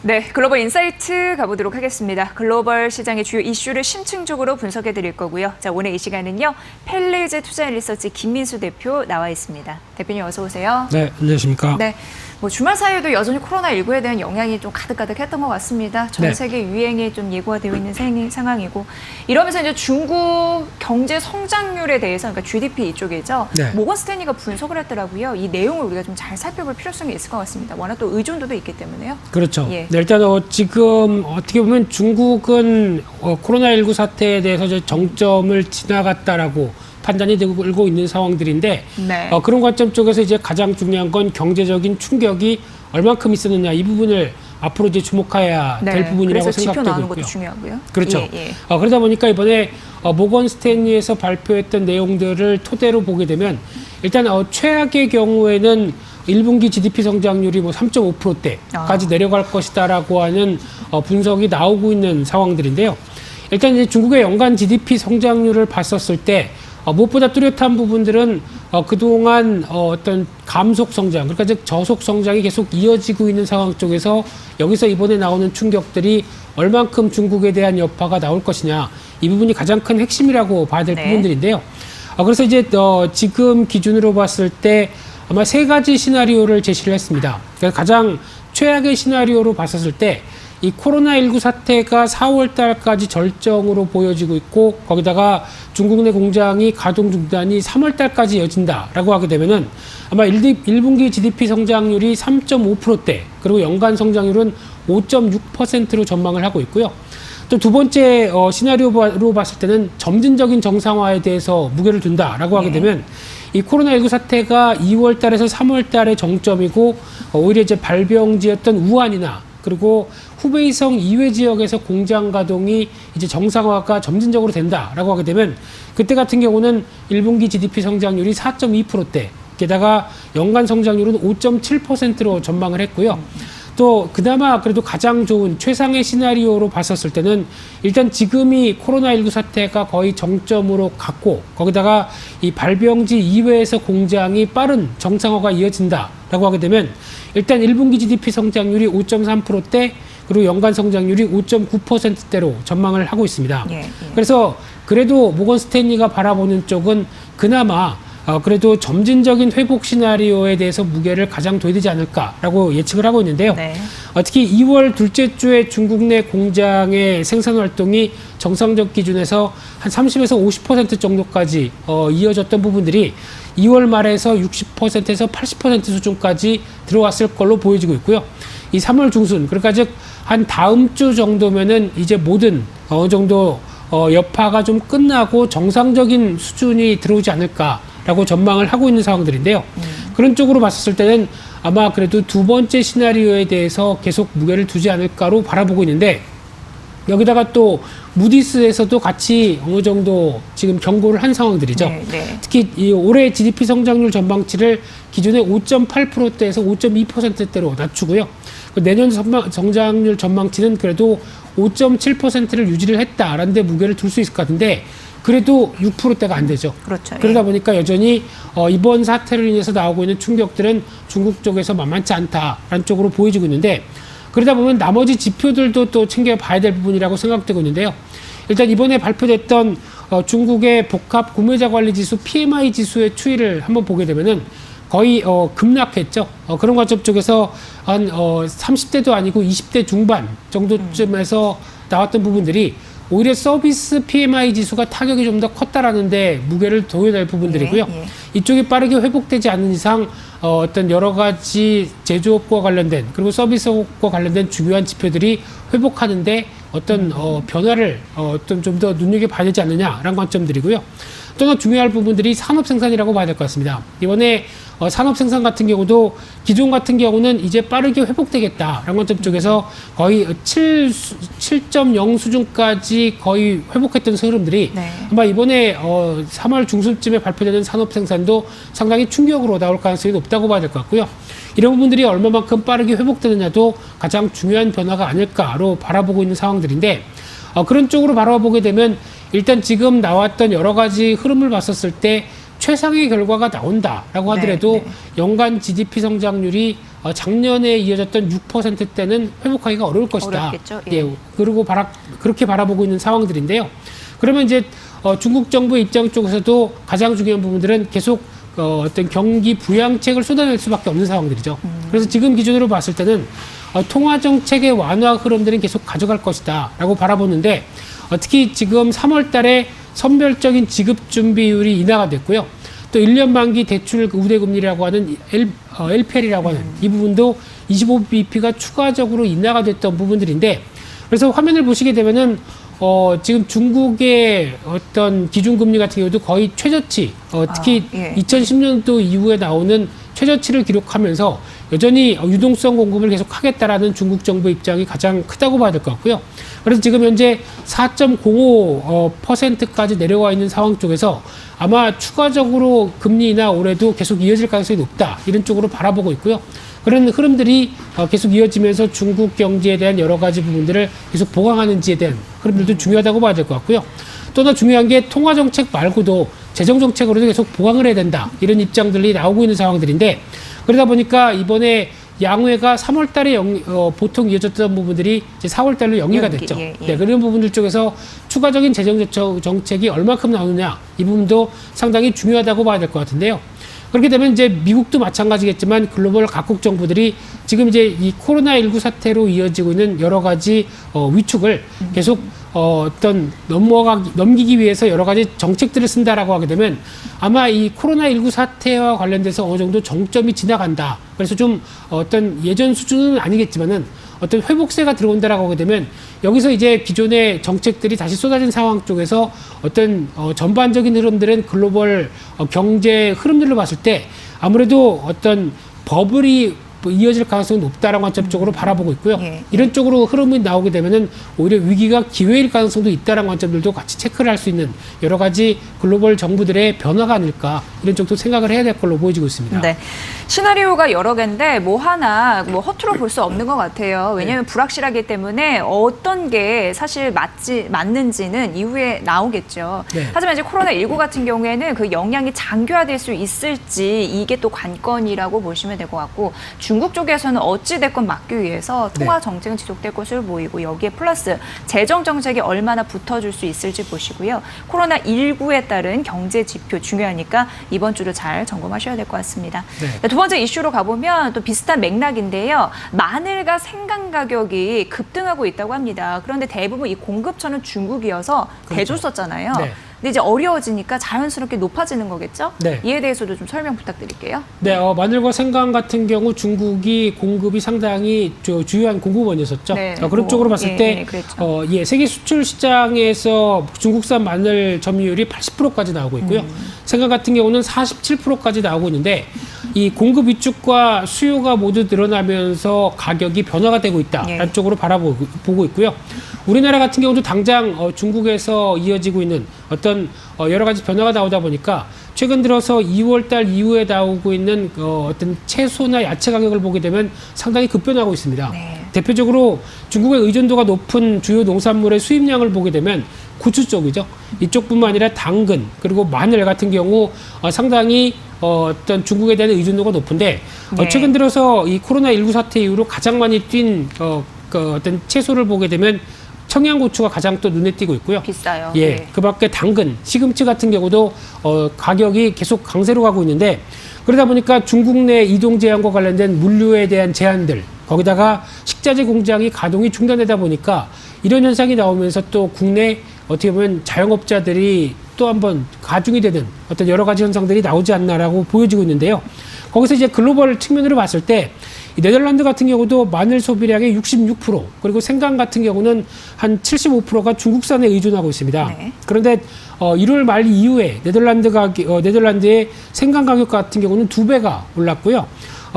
네, 글로벌 인사이트 가보도록 하겠습니다. 글로벌 시장의 주요 이슈를 심층적으로 분석해 드릴 거고요. 자, 오늘 이 시간은요. 펠리즈 투자리서치 김민수 대표 나와 있습니다. 대표님 어서 오세요. 네, 안녕하십니까. 네, 뭐 주말 사이에도 여전히 코로나19에 대한 영향이 좀 가득가득했던 것 같습니다. 전 세계 유행이 좀 예고가 되어 있는 상황이고 이러면서 이제 중국 경제 성장률에 대해서 그러니까 GDP 이쪽이죠. 네. 모건 스탠리가 분석을 했더라고요. 이 내용을 우리가 좀 잘 살펴볼 필요성이 있을 것 같습니다. 워낙 또 의존도도 있기 때문에요. 그렇죠. 예. 네, 일단 지금 어떻게 보면 중국은 코로나19 사태에 대해서 이제 정점을 지나갔다라고 판단이 되고 있는 상황들인데 네. 그런 관점 쪽에서 이제 가장 중요한 건 경제적인 충격이 얼만큼 있었느냐 이 부분을 앞으로 이제 주목해야 될 부분이라고 그래서 지표 생각되고 나오는 있고요. 것도 중요하고요. 그렇죠. 예, 예. 그러다 보니까 이번에 모건 스탠리에서 발표했던 내용들을 토대로 보게 되면 일단 최악의 경우에는 1분기 GDP 성장률이 뭐 3.5%대까지 내려갈 것이다라고 하는 분석이 나오고 있는 상황들인데요. 일단 이제 중국의 연간 GDP 성장률을 봤었을 때 무엇보다 뚜렷한 부분들은 그동안 어떤 감속 성장, 그러니까 즉 저속 성장이 계속 이어지고 있는 상황 쪽에서 여기서 이번에 나오는 충격들이 얼만큼 중국에 대한 여파가 나올 것이냐, 이 부분이 가장 큰 핵심이라고 봐야 될 부분들인데요. 그래서 이제 지금 기준으로 봤을 때 아마 세 가지 시나리오를 제시를 했습니다. 그래서 가장 최악의 시나리오로 봤었을 때 이 코로나19 사태가 4월 달까지 절정으로 보여지고 있고 거기다가 중국 내 공장이 가동 중단이 3월 달까지 이어진다라고 하게 되면은 아마 1분기 GDP 성장률이 3.5%대 그리고 연간 성장률은 5.6%로 전망을 하고 있고요. 또 두 번째 시나리오로 봤을 때는 점진적인 정상화에 대해서 무게를 둔다라고 하게 되면 이 코로나19 사태가 2월 달에서 3월 달의 정점이고 오히려 이제 발병지였던 우한이나 그리고 후베이성 이외 지역에서 공장 가동이 이제 정상화가 점진적으로 된다라고 하게 되면 그때 같은 경우는 1분기 GDP 성장률이 4.2%대 게다가 연간 성장률은 5.7%로 전망을 했고요. 또 그나마 그래도 가장 좋은 최상의 시나리오로 봤었을 때는 일단 지금이 코로나19 사태가 거의 정점으로 갔고 거기다가 이 발병지 이외에서 공장이 빠른 정상화가 이어진다라고 하게 되면 일단 1분기 GDP 성장률이 5.3%대 그리고 연간 성장률이 5.9%대로 전망을 하고 있습니다. 그래서 그래도 모건 스탠리가 바라보는 쪽은 그나마 그래도 점진적인 회복 시나리오에 대해서 무게를 가장 둬야 되지 않을까라고 예측을 하고 있는데요. 특히 2월 둘째 주에 중국 내 공장의 생산 활동이 정상적 기준에서 한 30에서 50% 정도까지 이어졌던 부분들이 2월 말에서 60%에서 80% 수준까지 들어왔을 걸로 보여지고 있고요. 이 3월 중순, 그러니까 즉 한 다음 주 정도면은 이제 모든 어느 정도 여파가 좀 끝나고 정상적인 수준이 들어오지 않을까라고 전망을 하고 있는 상황들인데요. 그런 쪽으로 봤을 때는 아마 그래도 두 번째 시나리오에 대해서 계속 무게를 두지 않을까로 바라보고 있는데 여기다가 또 무디스에서도 같이 어느 정도 지금 경고를 한 상황들이죠. 특히 이 올해 GDP 성장률 전망치를 기존의 5.8%대에서 5.2%대로 낮추고요. 내년 성장률 전망치는 그래도 5.7%를 유지를 했다라는 데 무게를 둘 수 있을 것 같은데 그래도 6%대가 안 되죠. 그렇죠. 그러다 보니까 여전히 이번 사태로 인해서 나오고 있는 충격들은 중국 쪽에서 만만치 않다라는 쪽으로 보여지고 있는데 그러다 보면 나머지 지표들도 또 챙겨봐야 될 부분이라고 생각되고 있는데요. 일단 이번에 발표됐던 중국의 복합 구매자 관리 지수 PMI 지수의 추이를 한번 보게 되면은 거의 급락했죠. 그런 관점 쪽에서 한 30대도 아니고 20대 중반 정도쯤에서 나왔던 부분들이 오히려 서비스 PMI 지수가 타격이 좀 더 컸다라는데 무게를 둬야 될 부분들이고요. 이쪽이 빠르게 회복되지 않는 이상 어떤 여러 가지 제조업과 관련된 그리고 서비스업과 관련된 중요한 지표들이 회복하는데 어떤 변화를 어떤 좀 더 눈여겨봐야 되지 않느냐라는 관점들이고요. 또 하나 중요할 부분들이 산업 생산이라고 봐야 될 것 같습니다. 이번에 산업 생산 같은 경우도 기존 같은 경우는 이제 빠르게 회복되겠다라는 관점 쪽에서 거의 7.0 수준까지 거의 회복했던 흐름들이 아마 이번에 3월 중순쯤에 발표되는 산업 생산도 상당히 충격으로 나올 가능성이 높다고 봐야 될 것 같고요. 이런 부분들이 얼마만큼 빠르게 회복되느냐도 가장 중요한 변화가 아닐까로 바라보고 있는 상황들인데 그런 쪽으로 바라보게 되면 일단 지금 나왔던 여러 가지 흐름을 봤었을 때 최상의 결과가 나온다라고 하더라도 네. 연간 GDP 성장률이 작년에 이어졌던 6%대는 회복하기가 어려울 것이다. 어렵겠죠. 예. 그리고 그렇게 바라보고 있는 상황들인데요. 그러면 이제 중국 정부 입장 쪽에서도 가장 중요한 부분들은 계속 어떤 경기 부양책을 쏟아낼 수밖에 없는 상황들이죠. 그래서 지금 기준으로 봤을 때는 통화 정책의 완화 흐름들은 계속 가져갈 것이다라고 바라보는데 특히 지금 3월 달에 선별적인 지급 준비율이 인하가 됐고요. 또 1년 만기 대출 우대금리라고 하는 LPR이라고 하는 이 부분도 25bp가 추가적으로 인하가 됐던 부분들인데 그래서 화면을 보시게 되면은 지금 중국의 어떤 기준금리 같은 경우도 거의 최저치, 특히 2010년도 이후에 나오는 최저치를 기록하면서 여전히 유동성 공급을 계속 하겠다라는 중국 정부 입장이 가장 크다고 봐야 될 것 같고요. 그래서 지금 현재 4.05%까지 내려와 있는 상황 쪽에서 아마 추가적으로 금리 인하 올해도 계속 이어질 가능성이 높다. 이런 쪽으로 바라보고 있고요. 그런 흐름들이 계속 이어지면서 중국 경제에 대한 여러 가지 부분들을 계속 보강하는지에 대한 흐름들도 중요하다고 봐야 될 것 같고요. 또 하나 중요한 게 통화정책 말고도 재정정책으로도 계속 보강을 해야 된다. 이런 입장들이 나오고 있는 상황들인데 그러다 보니까 이번에 양회가 3월 달에 보통 이어졌던 부분들이 이제 4월 달로 연기가 됐죠. 예. 네, 그런 부분들 쪽에서 추가적인 재정정책이 얼마큼 나오느냐 이 부분도 상당히 중요하다고 봐야 될 것 같은데요. 그렇게 되면 이제 미국도 마찬가지겠지만 글로벌 각국 정부들이 지금 이제 이 코로나19 사태로 이어지고 있는 여러 가지 위축을 계속 넘기기 위해서 여러 가지 정책들을 쓴다라고 하게 되면 아마 이 코로나19 사태와 관련돼서 어느 정도 정점이 지나간다. 그래서 좀 어떤 예전 수준은 아니겠지만은 어떤 회복세가 들어온다라고 하게 되면 여기서 이제 기존의 정책들이 다시 쏟아진 상황 쪽에서 어떤 전반적인 흐름들은 글로벌 경제 흐름들로 봤을 때 아무래도 어떤 버블이 이어질 가능성이 높다라는 관점적으로 바라보고 있고요. 이런 쪽으로 흐름이 나오게 되면은 오히려 위기가 기회일 가능성도 있다라는 관점들도 같이 체크를 할 수 있는 여러 가지 글로벌 정부들의 변화가 아닐까 이런 쪽도 생각을 해야 될 걸로 보여지고 있습니다. 네. 시나리오가 여러 개인데 하나 허투루 볼 수 없는 것 같아요. 왜냐하면 불확실하기 때문에 어떤 게 사실 맞는지는 이후에 나오겠죠. 네. 하지만 이제 코로나19 같은 경우에는 그 영향이 장기화될 수 있을지 이게 또 관건이라고 보시면 될 것 같고 중국 쪽에서는 어찌됐건 막기 위해서 통화 정책은 지속될 것으로 보이고 여기에 플러스 재정 정책이 얼마나 붙어줄 수 있을지 보시고요. 코로나19에 따른 경제 지표 중요하니까 이번 주를 잘 점검하셔야 될 것 같습니다. 네. 두 번째 이슈로 가보면 또 비슷한 맥락인데요. 마늘과 생강 가격이 급등하고 있다고 합니다. 그런데 대부분 이 공급처는 중국이어서 대줄 썼잖아요. 네. 근데 이제 어려워지니까 자연스럽게 높아지는 거겠죠? 네. 이에 대해서도 좀 설명 부탁드릴게요. 네, 마늘과 생강 같은 경우 중국이 공급이 상당히 주요한 공급원이었었죠. 네, 그런 쪽으로 봤을 때 세계 수출 시장에서 중국산 마늘 점유율이 80%까지 나오고 있고요. 생강 같은 경우는 47%까지 나오고 있는데 이 공급 위축과 수요가 모두 늘어나면서 가격이 변화가 되고 있다라는 쪽으로 바라보고 있고요. 우리나라 같은 경우도 당장 중국에서 이어지고 있는 어떤 여러 가지 변화가 나오다 보니까 최근 들어서 2월 달 이후에 나오고 있는 어떤 채소나 야채 가격을 보게 되면 상당히 급변하고 있습니다. 네. 대표적으로 중국의 의존도가 높은 주요 농산물의 수입량을 보게 되면 고추 쪽이죠. 이쪽뿐만 아니라 당근 그리고 마늘 같은 경우 상당히 어떤 중국에 대한 의존도가 높은데 최근 들어서 이 코로나19 사태 이후로 가장 많이 뛴 어떤 채소를 보게 되면 청양고추가 가장 또 눈에 띄고 있고요. 비싸요. 그 밖에 당근, 시금치 같은 경우도 가격이 계속 강세로 가고 있는데 그러다 보니까 중국 내 이동 제한과 관련된 물류에 대한 제한들 거기다가 식자재 공장이 가동이 중단되다 보니까 이런 현상이 나오면서 또 국내 어떻게 보면 자영업자들이 또 한번 가중이 되는 어떤 여러 가지 현상들이 나오지 않나라고 보여지고 있는데요. 거기서 이제 글로벌 측면으로 봤을 때 네덜란드 같은 경우도 마늘 소비량의 66% 그리고 생강 같은 경우는 한 75%가 중국산에 의존하고 있습니다. 네. 그런데 1월 말 이후에 네덜란드의 생강 가격 같은 경우는 2배가 올랐고요.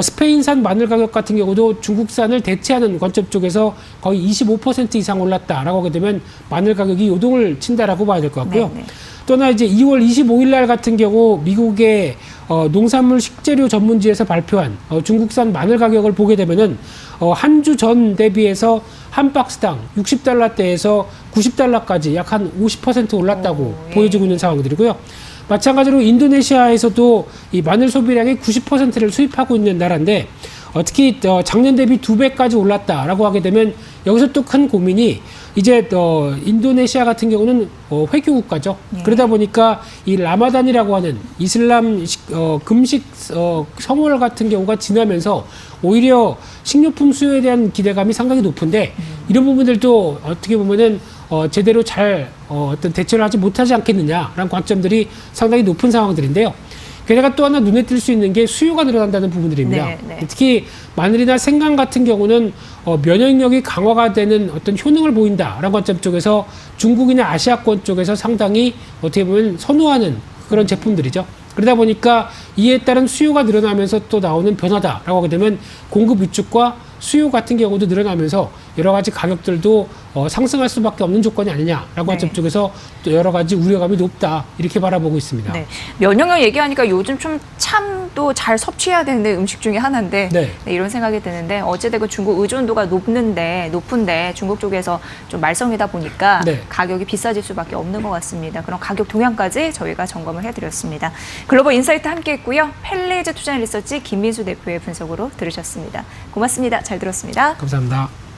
스페인산 마늘 가격 같은 경우도 중국산을 대체하는 관점 쪽에서 거의 25% 이상 올랐다라고 하게 되면 마늘 가격이 요동을 친다라고 봐야 될 것 같고요. 네. 또나 이제 2월 25일 날 같은 경우 미국의 농산물 식재료 전문지에서 발표한 중국산 마늘 가격을 보게 되면은 한 주 전 대비해서 한 박스당 60달러대에서 90달러까지 약 한 50% 올랐다고 보여지고 있는 상황들이고요. 마찬가지로 인도네시아에서도 이 마늘 소비량의 90%를 수입하고 있는 나라인데 특히 작년 대비 2배까지 올랐다라고 하게 되면 여기서 또 큰 고민이 이제 인도네시아 같은 경우는 회교 국가죠. 그러다 보니까 이 라마단이라고 하는 이슬람 금식 성월 같은 경우가 지나면서 오히려 식료품 수요에 대한 기대감이 상당히 높은데 이런 부분들도 어떻게 보면은 제대로 잘 어떤 대처를 하지 못하지 않겠느냐라는 관점들이 상당히 높은 상황들인데요. 게다가 또 하나 눈에 띌 수 있는 게 수요가 늘어난다는 부분들입니다. 네, 네. 특히 마늘이나 생강 같은 경우는 면역력이 강화가 되는 어떤 효능을 보인다라는 관점 쪽에서 중국이나 아시아권 쪽에서 상당히 어떻게 보면 선호하는 그런 제품들이죠. 그러다 보니까 이에 따른 수요가 늘어나면서 또 나오는 변화다라고 하게 되면 공급 위축과 수요 같은 경우도 늘어나면서 여러 가지 가격들도 상승할 수밖에 없는 조건이 아니냐라고 관점 쪽에서 또 여러 가지 우려감이 높다 이렇게 바라보고 있습니다. 네. 면역력 얘기하니까 요즘 좀 참도 잘 섭취해야 되는데 음식 중에 하나인데 네. 이런 생각이 드는데 어찌되건 중국 의존도가 높은데 중국 쪽에서 좀 말썽이다 보니까 네. 가격이 비싸질 수밖에 없는 것 같습니다. 그럼 가격 동향까지 저희가 점검을 해드렸습니다. 글로벌 인사이트 함께했고요. 펠레이즈 투자리서치 김민수 대표의 분석으로 들으셨습니다. 고맙습니다. 잘 들었습니다. 감사합니다.